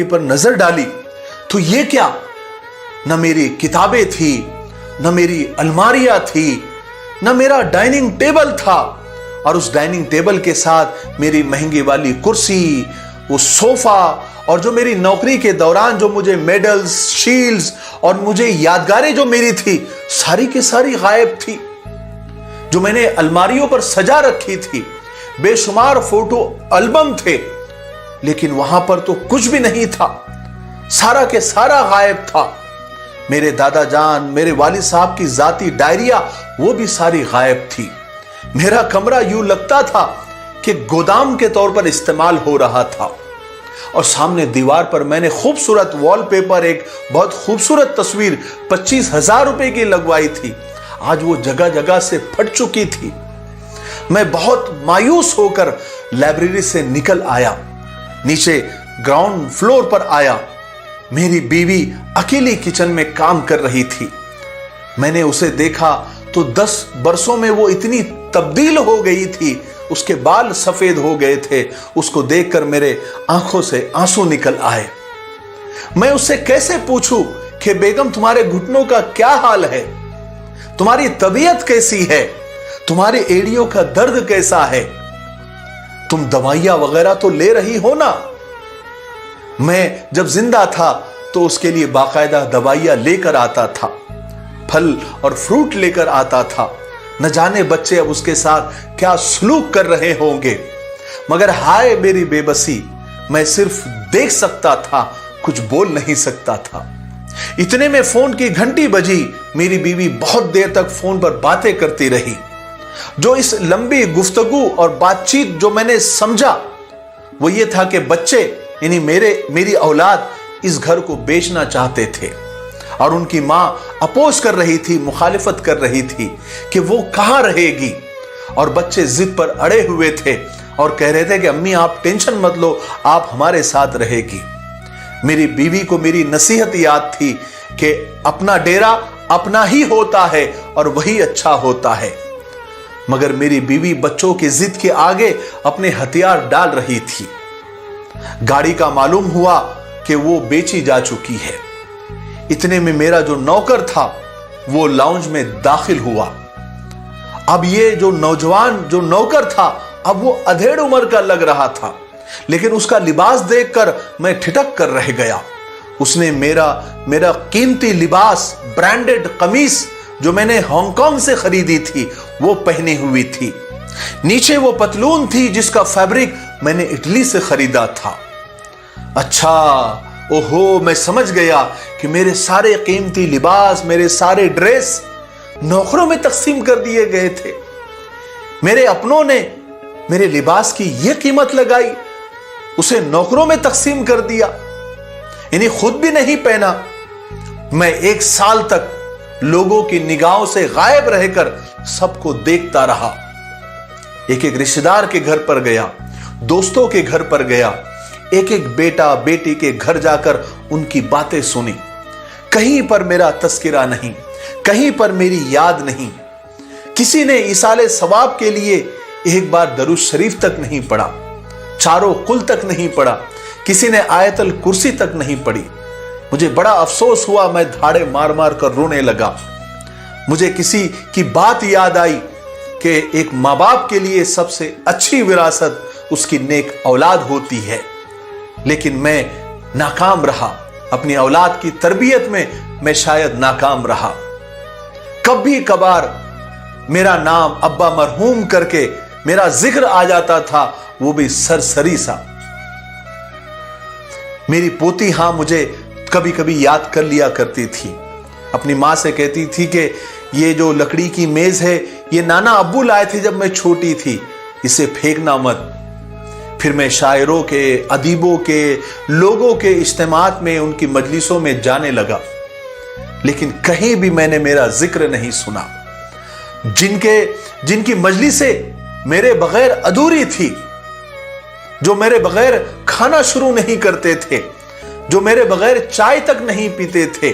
पर नजर डाली तो ये क्या, न मेरी किताबें थी, न मेरी अलमारियां थी, न मेरा डाइनिंग टेबल था, और उस डाइनिंग टेबल के साथ मेरी महंगी वाली कुर्सी, वो सोफा, और जो मेरी नौकरी के दौरान जो मुझे मेडल्स, शील्ड्स और मुझे यादगारें जो मेरी थी, सारी की सारी गायब थी। जो मैंने अलमारियों पर सजा रखी थी, बेशुमार फोटो एल्बम थे, लेकिन वहां पर तो कुछ भी नहीं था, सारा के सारा गायब था। मेरे दादा जान, मेरे वालिद साहब की जाती डायरिया, वो भी सारी गायब थी। मेरा कमरा यूं लगता था कि गोदाम के तौर पर इस्तेमाल हो रहा था, और सामने दीवार पर मैंने खूबसूरत वॉलपेपर, एक बहुत खूबसूरत तस्वीर 25,000 रुपए की लगवाई थी, आज वो जगह जगह से फट चुकी थी। मैं बहुत मायूस होकर लाइब्रेरी से निकल आया, नीचे ग्राउंड फ्लोर पर आया। मेरी बीवी अकेली किचन में काम कर रही थी। मैंने उसे देखा तो 10 बरसों में वो इतनी तब्दील हो गई थी, उसके बाल सफेद हो गए थे। उसको देखकर मेरे आंखों से आंसू निकल आए। मैं उससे कैसे पूछूं कि बेगम तुम्हारे घुटनों का क्या हाल है, तुम्हारी तबीयत कैसी है, तुम्हारी एड़ियों का दर्द कैसा है, तुम दवाइयां वगैरह तो ले रही हो ना। मैं जब जिंदा था तो उसके लिए बाकायदा दवाइयां लेकर आता था, फल और फ्रूट लेकर आता था। न जाने बच्चे अब उसके साथ क्या सलूक कर रहे होंगे, मगर हाय मेरी बेबसी, मैं सिर्फ देख सकता था, कुछ बोल नहीं सकता था। इतने में फोन की घंटी बजी। मेरी बीवी बहुत देर तक फोन पर बातें करती रही। जो इस लंबी गुफ्तगू और बातचीत जो मैंने समझा वो ये था कि बच्चे यानी मेरी औलाद इस घर को बेचना चाहते थे, और उनकी मां अपोज कर रही थी, मुखालिफत कर रही थी कि वो कहां रहेगी, और बच्चे जिद पर अड़े हुए थे और कह रहे थे कि अम्मी आप टेंशन मत लो, आप हमारे साथ रहेगी। मेरी बीवी को मेरी नसीहत याद थी कि अपना डेरा अपना ही होता है और वही अच्छा होता है, मगर मेरी बीवी बच्चों की जिद के आगे अपने हथियार डाल रही थी। गाड़ी का मालूम हुआ कि वो बेची जा चुकी है। इतने में मेरा जो नौकर था वो लाउंज में दाखिल हुआ। अब ये जो नौजवान जो नौकर था, अब वो अधेड़ उम्र का लग रहा था, लेकिन उसका लिबास देखकर मैं ठिठक कर रह गया। उसने मेरा कीमती लिबास, ब्रांडेड कमीज जो मैंने हांगकांग से खरीदी थी वो पहनी हुई थी। नीचे वो पतलून थी जिसका फैब्रिक मैंने इटली से खरीदा था। अच्छा, ओहो, मैं समझ गया कि मेरे सारे कीमती लिबास, मेरे सारे ड्रेस नौकरों में तकसीम कर दिए गए थे। मेरे अपनों ने मेरे लिबास की यह कीमत लगाई, उसे नौकरों में तकसीम कर दिया, यानी खुद भी नहीं पहना। मैं 1 साल तक लोगों की निगाहों से गायब रहकर सबको देखता रहा। एक एक रिश्तेदार के घर पर गया, दोस्तों के घर पर गया, एक एक बेटा बेटी के घर जाकर उनकी बातें सुनी। कहीं पर मेरा तस्किरा नहीं, कहीं पर मेरी याद नहीं। किसी ने इसाले सवाब के लिए एक बार दरूद शरीफ तक नहीं पढ़ा, चारों कुल तक नहीं पढ़ा, किसी ने आयतल कुर्सी तक नहीं पढ़ी। मुझे बड़ा अफसोस हुआ, मैं धाड़े मार मार कर रोने लगा। मुझे किसी की बात याद आई कि एक माँ बाप के लिए सबसे अच्छी विरासत उसकी नेक औलाद होती है, लेकिन मैं नाकाम रहा। अपनी औलाद की तरबियत में मैं शायद नाकाम रहा। कभी कभार मेरा नाम अब्बा मरहूम करके मेरा जिक्र आ जाता था, वो भी सरसरी सा। मेरी पोती हां मुझे कभी कभी याद कर लिया करती थी। अपनी मां से कहती थी कि ये जो लकड़ी की मेज है ये नाना अब्बू लाए थे जब मैं छोटी थी, इसे फेंकना मत। फिर मैं शायरों के, अदीबों के, लोगों के इज्तिमात में, उनकी मजलिसों में जाने लगा, लेकिन कहीं भी मैंने मेरा जिक्र नहीं सुना। जिनकी मजलिसें मेरे बगैर अधूरी थी, जो मेरे बगैर खाना शुरू नहीं करते थे, जो मेरे बगैर चाय तक नहीं पीते थे,